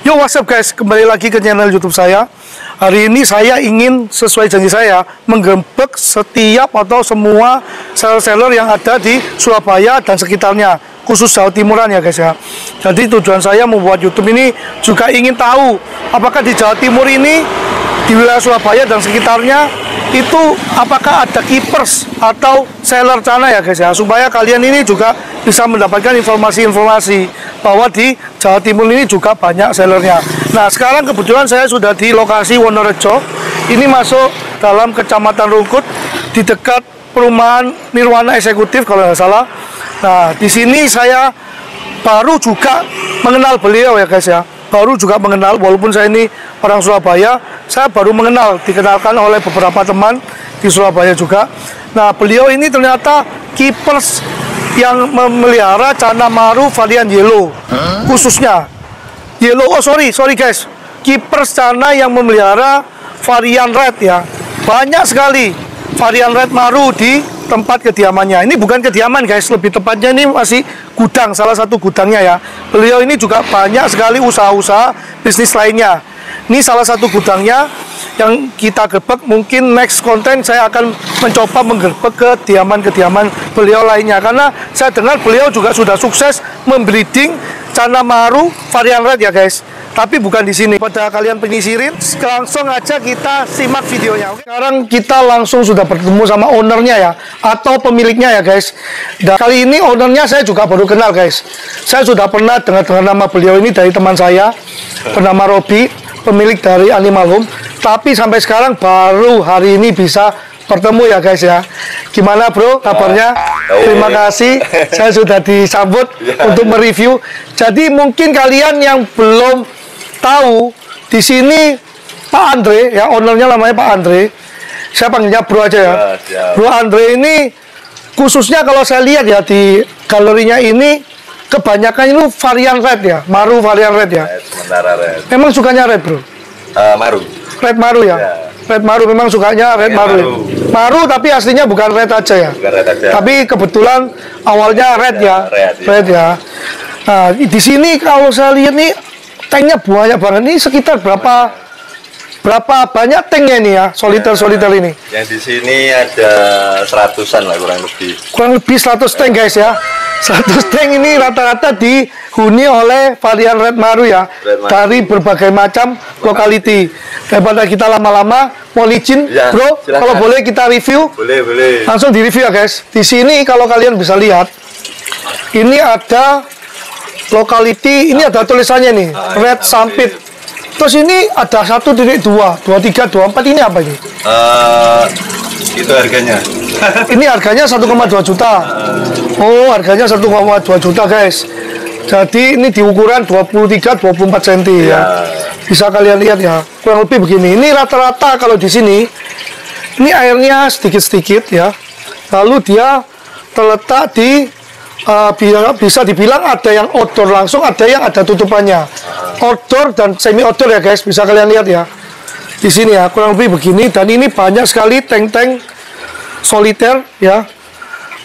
Yo, what's up guys, kembali lagi ke channel YouTube saya. Hari ini saya ingin sesuai janji saya menggembek setiap atau semua seller-seller yang ada di Surabaya dan sekitarnya, khusus Jawa Timuran ya guys ya. Jadi tujuan saya membuat YouTube ini juga ingin tahu apakah di Jawa Timur ini, di wilayah Surabaya dan sekitarnya itu apakah ada keepers atau seller sana ya guys ya, supaya kalian ini juga bisa mendapatkan informasi-informasi bahwa di Jawa Timur ini juga banyak sellernya. Nah, sekarang kebetulan saya sudah di lokasi Wonorejo. Ini masuk dalam Kecamatan Rungkut di dekat perumahan Nirwana Eksekutif kalau nggak salah. Nah, di sini saya baru juga mengenal beliau ya guys ya. Baru juga mengenal, walaupun saya ini orang Surabaya, saya baru mengenal, dikenalkan oleh beberapa teman di Surabaya juga. Nah, beliau ini ternyata keepers yang memelihara Cana Maru varian yellow, khususnya yellow. Oh sorry guys, keepers Cana yang memelihara varian red ya. Banyak sekali varian red Maru di tempat kediamannya. Ini bukan kediaman guys, lebih tepatnya ini masih gudang, salah satu gudangnya ya. Beliau ini juga banyak sekali usaha-usaha bisnis lainnya. Ini salah satu gudangnya yang kita gerbek. Mungkin next konten saya akan mencoba menggerbek kediaman-kediaman beliau lainnya, karena saya dengar beliau juga sudah sukses membreeding Cana Maru varian red ya guys. Tapi bukan di sini. Pada kalian penyisirin, langsung aja kita simak videonya. Oke? Sekarang kita langsung sudah bertemu sama ownernya ya, atau pemiliknya ya guys. Dan kali ini ownernya saya juga baru kenal guys. Saya sudah pernah dengar nama beliau ini dari teman saya bernama Robi, pemilik dari Animal Home. Tapi sampai sekarang baru hari ini bisa bertemu ya guys ya. Gimana bro kabarnya? Terima kasih saya sudah disambut untuk mereview. Jadi mungkin kalian yang belum tahu, di sini Pak Andre ya, ownernya namanya Pak Andre. Saya panggilnya bro aja ya. Bro Andre ini khususnya kalau saya lihat ya di galerinya ini kebanyakan itu varian red ya, Maru varian red ya. Sementara red. Memang sukanya red bro? Maru. Red Maru ya. Red Maru memang sukanya red Maru. Ya? Maru tapi aslinya bukan red aja ya. Bukan red aja. Tapi kebetulan awalnya red ya. Red ya. Nah, di sini kalau saya lihat nih tanknya banyak banget. Ini sekitar berapa banyak tanknya ini ya, soliter ini? Yang di sini ada 100-an lah kurang lebih. Kurang lebih 100 tank guys ya. 100 tank ini rata-rata dihuni oleh varian red Maru ya. Dari berbagai macam lokality. Daripada kita lama-lama, mohon izin ya, bro, silakan. Kalau boleh kita review. Boleh. Langsung di review ya guys. Di sini kalau kalian bisa lihat, ini ada lokality, ini ada tulisannya nih, red sampit. Terus ini ada 1.2, 23, 24, ini apa ini? Itu harganya. Ini harganya 1,2 juta. Oh, harganya 1,2 juta guys. Jadi ini di ukuran 23, 24 cm ya. Bisa kalian lihat ya, kurang lebih begini. Ini rata-rata kalau di sini, ini airnya sedikit-sedikit ya. Lalu dia terletak di bisa dibilang ada yang outdoor langsung, ada yang ada tutupannya. Outdoor dan semi outdoor ya guys, bisa kalian lihat ya. Di sini ya, kurang lebih begini. Dan ini banyak sekali tank-tank soliter ya.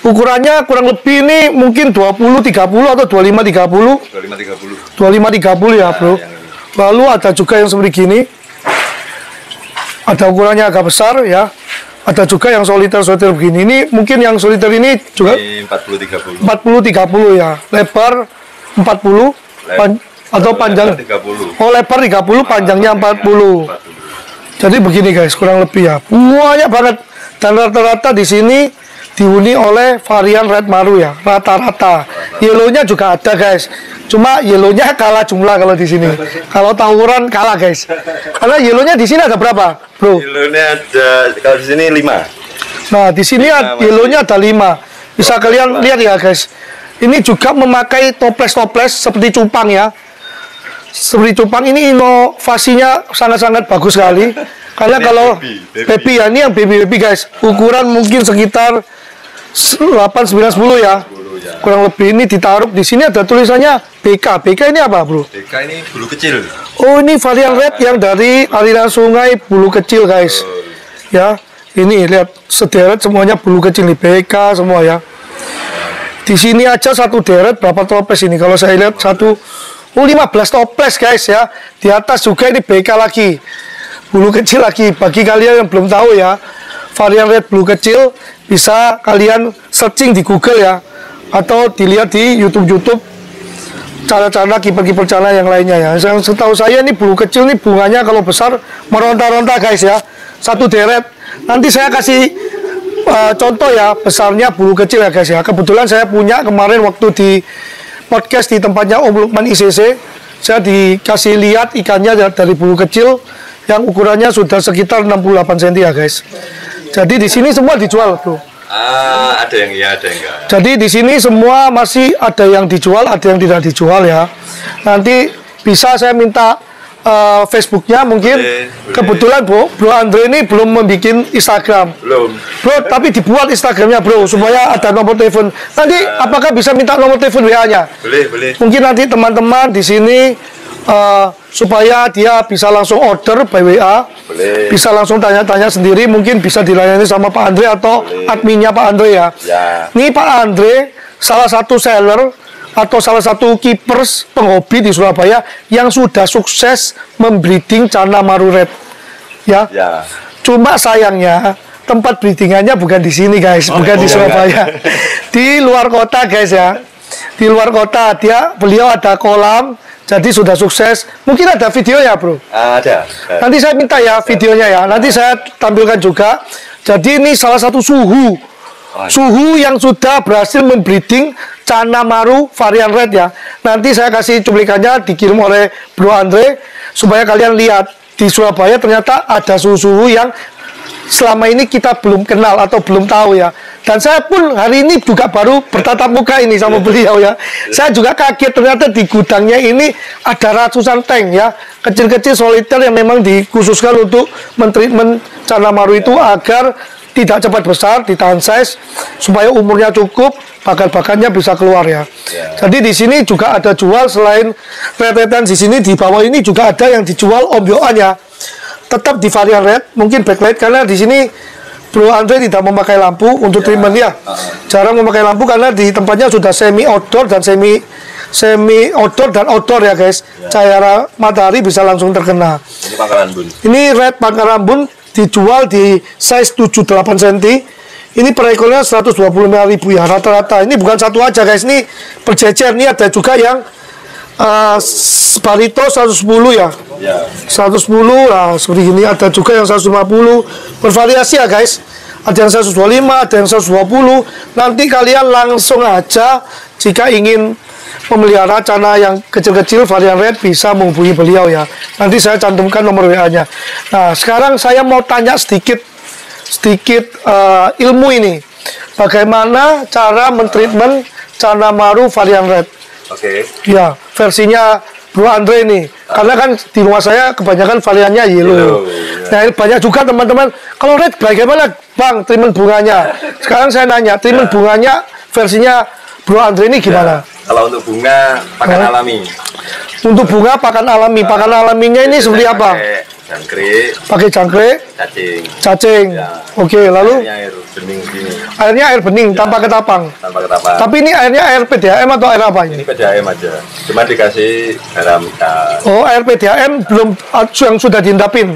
Ukurannya kurang lebih ini mungkin 20-30 atau 25-30. 25-30 ya bro. Lalu ada juga yang seperti gini. Ada ukurannya agak besar ya. Ada juga yang soliter begini. Ini mungkin yang soliter ini juga 40-30 ya. Lebar 40 atau panjang 30. Oh, lebar 30, panjangnya 40. Jadi begini guys, kurang lebih ya. Banyak banget. Dan rata-rata di sini dihuni oleh varian red Maru ya. Rata-rata. Yellownya juga ada guys. Cuma yellownya kalah jumlah kalau di sini. Kalau tawuran kalah guys. Karena yellownya di sini ada berapa, bro? Yellownya ada kalau di sini 5. Nah, di sini yellownya ada 5. Bisa kalian lihat ya guys. Ini juga memakai toples-toples seperti cupang ya. Seperti cupang ini inovasinya sangat-sangat bagus sekali. Karena kalau baby ya, ini yang baby guys. Ukuran mungkin sekitar 8, 9, 10 ya. Kurang lebih. Ini ditaruh di sini ada tulisannya BK. BK ini apa bro? BK ini bulu kecil. Oh, ini varian red yang dari aliran sungai bulu kecil guys. Ya, ini lihat sederet semuanya bulu kecil nih, BK semua ya. Di sini aja satu deret berapa toples ini? Kalau saya lihat satu U15 toples guys ya. Di atas juga ini BK lagi, bulu kecil lagi. Bagi kalian yang belum tahu ya, varian red bulu kecil bisa kalian searching di Google ya, atau dilihat di YouTube cara-cara kiper-kiper cara yang lainnya ya. Yang setahu saya ini bulu kecil nih bunganya kalau besar meronta-ronta guys ya, satu deret. Nanti saya kasih contoh ya besarnya bulu kecil ya guys ya. Kebetulan saya punya kemarin waktu di podcast di tempatnya Om Lukman ICC, saya dikasih lihat ikannya dari bulu kecil yang ukurannya sudah sekitar 68 cm ya guys. Jadi di sini semua dijual bro. Ada yang iya, ada yang enggak. Jadi di sini semua masih ada yang dijual, ada yang tidak dijual ya. Nanti bisa saya minta Facebooknya mungkin. Boleh. Kebetulan Bro Andre ini belum membuat Instagram. Belum. Bro, tapi dibuat Instagramnya bro, supaya ada nomor telepon. Nanti apakah bisa minta nomor telepon WA-nya? Boleh. Mungkin nanti teman-teman di sini supaya dia bisa langsung order by WA. Boleh. Bisa langsung tanya-tanya sendiri, mungkin bisa dilayani sama Pak Andre atau adminnya Pak Andre ya. Ini Pak Andre salah satu seller atau salah satu keepers penghobi di Surabaya yang sudah sukses membreeding Cana Maru Red ya. Cuma sayangnya tempat breedingannya bukan di sini guys, bukan di Surabaya. Di luar kota guys ya. Di luar kota beliau ada kolam. Jadi sudah sukses. Mungkin ada videonya bro. Ada. Nanti saya minta ya videonya ya. Nanti saya tampilkan juga. Jadi ini salah satu suhu yang sudah berhasil membreeding Cana Maru varian red ya. Nanti saya kasih cuplikannya dikirim oleh Bro Andre supaya kalian lihat di Surabaya ternyata ada suhu yang selama ini kita belum kenal atau belum tahu ya. Dan saya pun hari ini juga baru bertatap muka ini sama beliau ya. Saya juga kaget ternyata di gudangnya ini ada ratusan tank ya, kecil-kecil soliter yang memang dikhususkan untuk mentreatment Cana Maru itu agar tidak cepat besar, ditahan size, supaya umurnya cukup, bakat-bakatnya bisa keluar ya. Jadi di sini juga ada jual selain red-redan di sini di bawah ini juga ada yang dijual ombyoan ya. Tetap di varian red, mungkin backlight karena di sini Bro Andre tidak memakai lampu untuk treatment ya. Jarang memakai lampu karena di tempatnya sudah semi outdoor dan semi outdoor dan outdoor ya guys. Cahaya matahari bisa langsung terkena. Ini pangkalan bun. Ini red pangkalan bun dijual di size 78 cm. Ini per ekornya 125.000 ya rata-rata. Ini bukan satu aja guys, ini berjejer. Ini ada juga yang Barito 110 ya. 110 lah seperti ini. Ada juga yang 150. Bervariasi ya guys. Ada yang 125, ada yang 120. Nanti kalian langsung aja jika ingin memelihara cana yang kecil-kecil varian red bisa menghubungi beliau ya. Nanti saya cantumkan nomor WA-nya. Nah, sekarang saya mau tanya sedikit ilmu ini. Bagaimana cara mentreatment Cana Maru varian red? Ya, versinya Bro Andre ini. Karena kan di rumah saya kebanyakan variannya yellow. Nah, banyak juga teman-teman, kalau red bagaimana Bang treatment bunganya? Sekarang saya nanya, treatment bunganya versinya Bro Andre ini gimana? Kalau untuk bunga pakan alami. Untuk bunga pakan alami. Pakan alaminya ini seperti apa? Jangkrik. Pakai jangkrik. Cacing. Oke, lalu? Air bening gini. Airnya air bening tanpa ketapang. Tapi ini airnya air PDAM atau air apa ini? Ini PDAM aja. Cuma dikasih garam ikan. Oh, air PDAM belum yang sudah diendapin.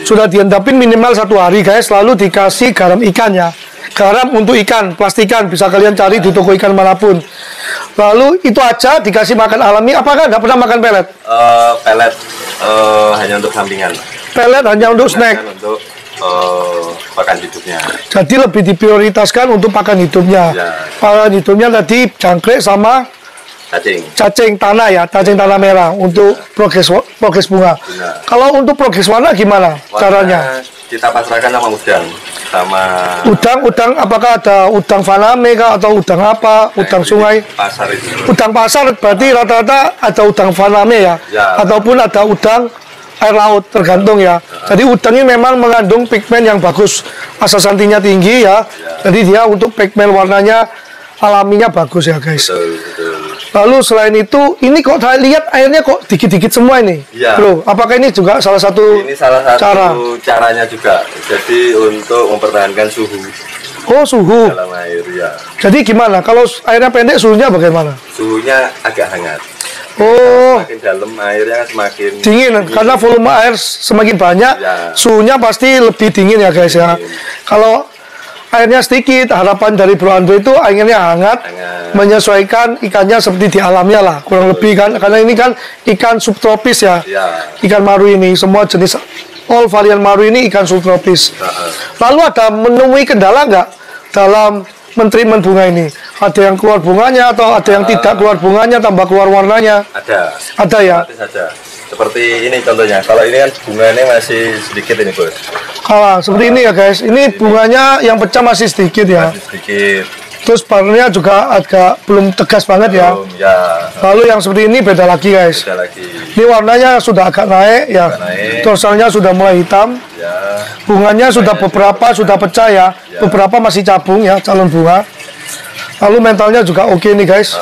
Sudah diendapin minimal 1 hari guys. Lalu dikasih garam ikan ya. Garam untuk ikan, plastikan bisa kalian cari di toko ikan manapun. Lalu itu aja dikasih makan alami. Apakah nggak pernah makan pelet? Pelet hanya untuk sampingan. Pelet hanya untuk snack. Untuk pakan hidupnya. Jadi lebih diprioritaskan untuk pakan hidupnya. Pakan hidupnya tadi jangkrik sama cacing tanah ya, cacing tanah merah untuk progres bunga. Kalau untuk progres warna gimana caranya? Kita pasrahkan sama udang, apakah ada udang faname kah atau udang apa? Udang sungai? Pasar itu. Udang pasar berarti rata-rata ada udang faname ya, ataupun ada udang air laut tergantung ya. Jadi udang ini memang mengandung pigmen yang bagus, astaxanthinnya tinggi ya. Jadi dia untuk pigmen warnanya alaminya bagus ya guys. Lalu selain itu, ini kok saya lihat airnya kok dikit-dikit semua ini, bro. Apakah ini juga salah satu? Ini salah satu caranya juga. Jadi untuk mempertahankan suhu. Oh, suhu. Dalam air ya. Jadi gimana? Kalau airnya pendek, suhunya bagaimana? Suhunya agak hangat. Oh, Semakin dalam airnya kan semakin dingin. Karena volume air semakin banyak, Ya. suhunya pasti lebih dingin ya guys ya. Kalau airnya sedikit, harapan dari Bro Andre itu airnya hangat, menyesuaikan ikannya seperti di alamnya lah, kurang lebih kan. Karena ini kan ikan subtropis ya. Ya. Ikan maru ini, semua jenis all varian maru ini ikan subtropis. Lalu ada menemui kendala nggak dalam mentreatment bunga ini? Ada yang keluar bunganya atau ada yang tidak keluar bunganya, tambah keluar warnanya? Ada ya? Otomatis ada. Seperti ini contohnya. Kalau ini kan bunganya masih sedikit ini bos. Kalau seperti ini ya guys, ini bunganya yang pecah masih sedikit ya. Masih sedikit. Terus parnya juga agak belum tegas banget ya. Belum, ya. Lalu yang seperti ini beda lagi guys. Beda lagi. Ini warnanya sudah agak naik ya. Agak naik. Dorsalnya sudah mulai hitam. Ya. Bunganya sudah beberapa sudah pecah ya. Beberapa masih cabung ya, calon bunga. Lalu mentalnya juga oke nih guys.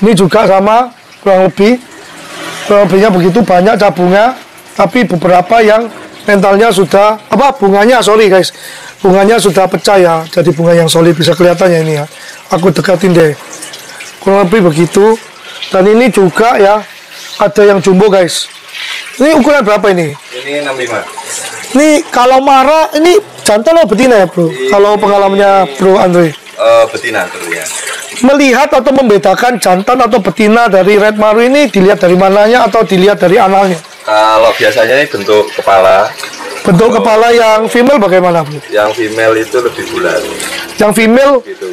Ini juga sama kurang lebihnya begitu banyak cabungnya, tapi beberapa yang mentalnya sudah bunganya guys, bunganya sudah pecah ya, jadi bunga yang solid bisa kelihatannya ini ya. Aku dekatin deh, kurang lebih begitu. Dan ini juga ya ada yang jumbo guys. Ini ukuran berapa ini? Ini 65. Ini kalau Mara ini jantan atau betina ya bro? Kalau pengalamannya Bro Andre? Betina tentunya. Melihat atau membedakan jantan atau betina dari red maru ini dilihat dari mananya atau dilihat dari analnya? Kalau biasanya ini bentuk kepala. Bentuk kepala yang female bagaimana bro? Yang female itu lebih bulat. Yang female Gitu.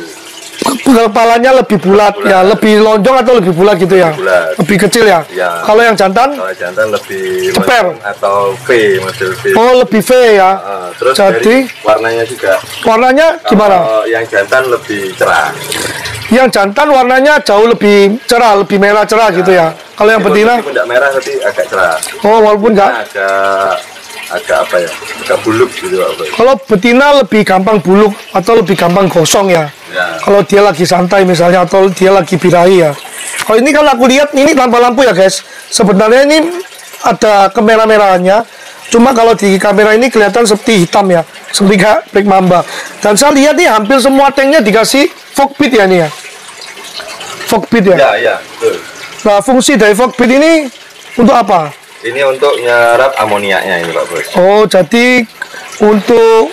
kepalanya lebih bulat ya, lebih lonjong atau lebih bulat gitu ya? Bulat. Lebih kecil ya? Ya. Kalau yang jantan? Kalau jantan lebih Ceper. atau V, model V. Oh lebih V ya. Terus Jadi dari warnanya juga. warnanya gimana? Kalau yang jantan lebih cerah. Yang jantan warnanya jauh lebih cerah, lebih merah cerah gitu ya. Kalau yang betina? Meskipun tidak merah tapi agak cerah. Oh walaupun enggak. Agak apa ya? Agak buluk gitu apa. Kalau betina lebih gampang buluk atau lebih gampang gosong ya. Ya. Kalau dia lagi santai misalnya atau dia lagi birahi ya. Kalau ini kan aku lihat ini tanpa lampu ya guys. Sebenarnya ini ada kemerah-merahannya. Cuma kalau di kamera ini kelihatan seperti hitam ya, seperti kayak black mamba. Dan saya lihat nih hampir semua tanknya dikasih fog pit ya nih ya. Fog pit ya. Ya, betul. Nah fungsi dari fog pit ini untuk apa? Ini untuk nyerap amoniaknya ini Pak Bos. Oh jadi untuk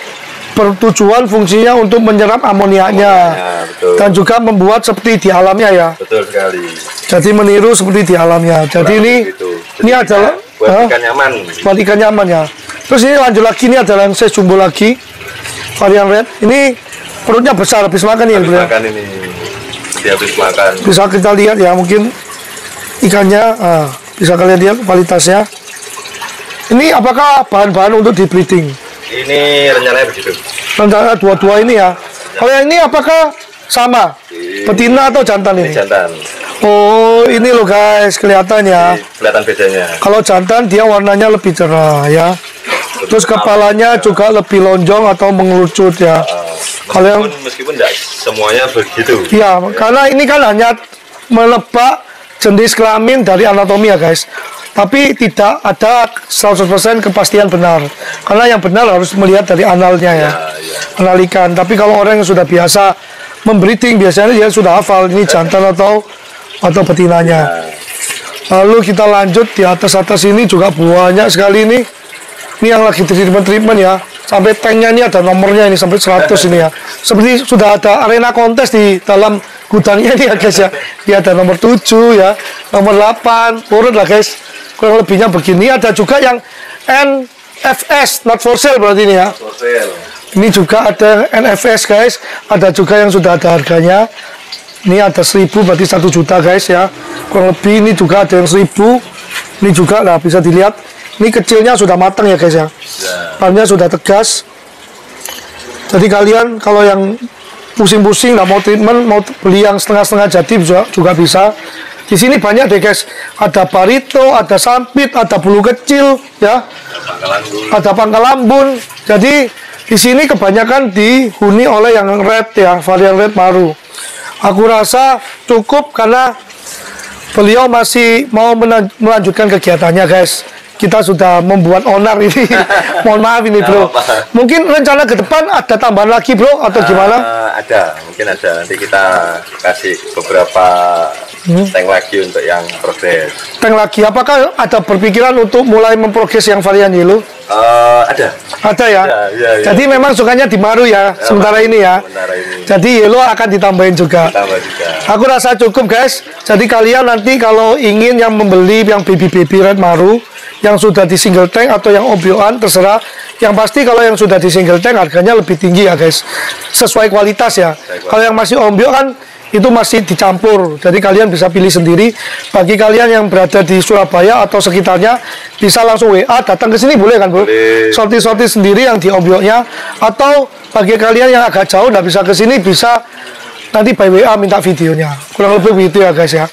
bertujuan fungsinya untuk menyerap amoniaknya betul. dan juga membuat seperti di alamnya ya. Betul sekali. Jadi meniru seperti di alamnya. Jadi ini Jadi ini adalah buat ikan nyaman. Buat ikan nyaman ya. Terus ini lanjut lagi, ini adalah yang saya jumbo lagi varian red. Ini perutnya besar habis makan ya. Habis makan ini. Dia habis makan. Bisa kita lihat ya mungkin ikannya. Bisa kalian lihat kualitasnya. Ini apakah bahan-bahan untuk di breeding? Ini rencananya begitu. Rencana dua-dua ini ya. Kalau yang ini apakah sama? Betina atau jantan Ini ini? jantan. Oh, ini loh guys, kelihatan ya. Ini kelihatan bedanya. Kalau jantan dia warnanya lebih cerah ya. Terus kepalanya juga lebih lonjong atau mengerucut ya. Kalau yang meskipun tidak semuanya begitu. iya, karena ini kan hanya menebak jenis kelamin dari anatomi ya guys. Tapi tidak ada 100% kepastian benar. Karena yang benar harus melihat dari analnya ya. Anal ikan. Tapi kalau orang yang sudah biasa membreeding biasanya dia sudah hafal ini jantan atau betinanya. Lalu kita lanjut di atas ini juga banyak sekali ini. Ini yang lagi treatment ya. Sampai tanknya ini ada nomornya ini sampai 100 ini ya. Seperti sudah ada arena kontes di dalam gudangnya ini ya guys ya. Dia ada nomor 7 ya, nomor 8, urut lah guys. Kurang lebihnya begini. Ada juga yang NFS, not for sale berarti ini ya. Ini juga ada NFS guys. Ada juga yang sudah ada harganya. Ini ada 1000 berarti 1 juta guys ya. Kurang lebih ini juga ada yang 1000. Ini juga lah bisa dilihat. Ini kecilnya sudah matang ya guys ya. Palnya sudah tegas. Jadi kalian kalau yang pusing-pusing nggak mau treatment, mau beli yang setengah-setengah jadi juga bisa. Di sini banyak deh guys. Ada barito, ada sampit, ada bulu kecil ya. Ada pangkal lambun. Jadi di sini kebanyakan dihuni oleh yang red ya, varian red maru. Aku rasa cukup karena beliau masih mau melanjutkan kegiatannya guys. Kita sudah membuat onar ini. Mohon maaf ini bro. Mungkin rencana ke depan ada tambahan lagi bro atau gimana? Ada, mungkin ada. Nanti kita kasih beberapa tank lagi untuk yang progres. Tank lagi, apakah ada berpikiran untuk mulai memprogres yang varian yellow? Ada. Ada ya? Ya. Jadi memang sukanya di Maru ya, sementara ini ya. Sementara ini. Jadi yellow akan ditambahin juga. Tambah juga. Aku rasa cukup guys. Jadi kalian nanti kalau ingin yang membeli yang baby red Maru yang sudah di single tank atau yang ombyoan terserah. Yang pasti kalau yang sudah di single tank harganya lebih tinggi ya guys. Sesuai kualitas ya. Kalau yang masih ombyo kan itu masih dicampur. Jadi kalian bisa pilih sendiri. Bagi kalian yang berada di Surabaya atau sekitarnya bisa langsung WA datang ke sini boleh kan, Bro? Sorti-sorti sendiri yang di ombyonya, atau bagi kalian yang agak jauh nggak bisa ke sini bisa nanti by WA minta videonya. Kurang lebih begitu ya guys ya.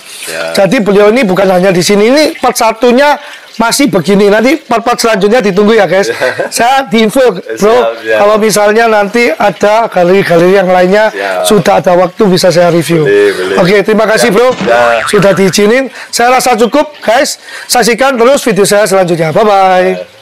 Jadi beliau ini bukan hanya di sini, ini part satunya masih begini, nanti part selanjutnya ditunggu ya guys. Saya diinfo bro, kalau misalnya nanti ada galeri-galeri yang lainnya sudah ada waktu bisa saya review. Oke, terima kasih bro sudah diizinin. Saya rasa cukup guys, saksikan terus video saya selanjutnya. Bye bye.